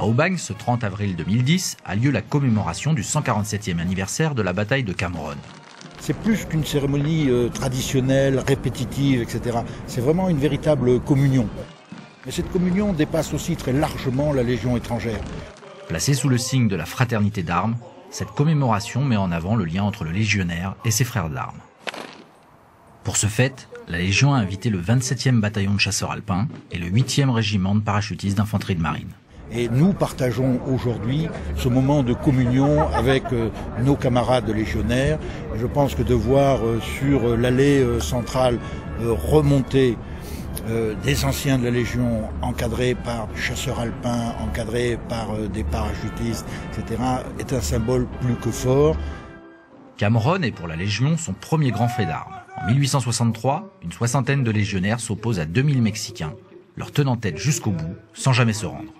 À Aubagne, ce 30 avril 2010, a lieu la commémoration du 147e anniversaire de la bataille de Cameron. C'est plus qu'une cérémonie traditionnelle, répétitive, etc. C'est vraiment une véritable communion. Mais cette communion dépasse aussi très largement la Légion étrangère. Placée sous le signe de la fraternité d'armes, cette commémoration met en avant le lien entre le légionnaire et ses frères d'armes. Pour ce fait, la Légion a invité le 27e bataillon de chasseurs alpins et le 8e régiment de parachutistes d'infanterie de marine. Et nous partageons aujourd'hui ce moment de communion avec nos camarades légionnaires. Et je pense que de voir sur l'allée centrale remonter des anciens de la Légion encadrés par des chasseurs alpins, encadrés par des parachutistes, etc., est un symbole plus que fort. Cameron est pour la Légion son premier grand fait d'armes. En 1863, une soixantaine de légionnaires s'opposent à 2000 Mexicains, leur tenant tête jusqu'au bout, sans jamais se rendre.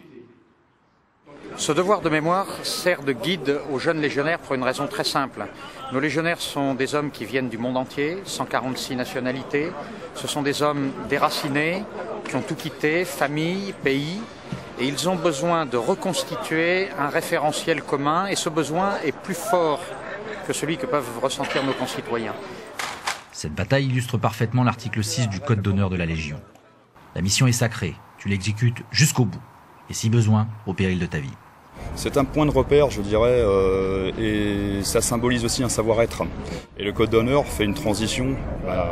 Ce devoir de mémoire sert de guide aux jeunes légionnaires pour une raison très simple. Nos légionnaires sont des hommes qui viennent du monde entier, 146 nationalités. Ce sont des hommes déracinés, qui ont tout quitté, famille, pays, et ils ont besoin de reconstituer un référentiel commun, et ce besoin est plus fort que celui que peuvent ressentir nos concitoyens. Cette bataille illustre parfaitement l'article 6 du Code d'honneur de la Légion. La mission est sacrée, tu l'exécutes jusqu'au bout, et si besoin, au péril de ta vie. C'est un point de repère, je dirais, et ça symbolise aussi un savoir-être. Et le Code d'honneur fait une transition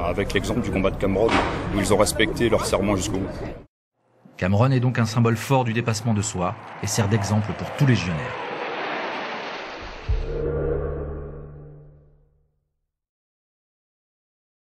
avec l'exemple du combat de Cameron, où ils ont respecté leur serment jusqu'au bout. Cameron est donc un symbole fort du dépassement de soi et sert d'exemple pour tous les légionnaires.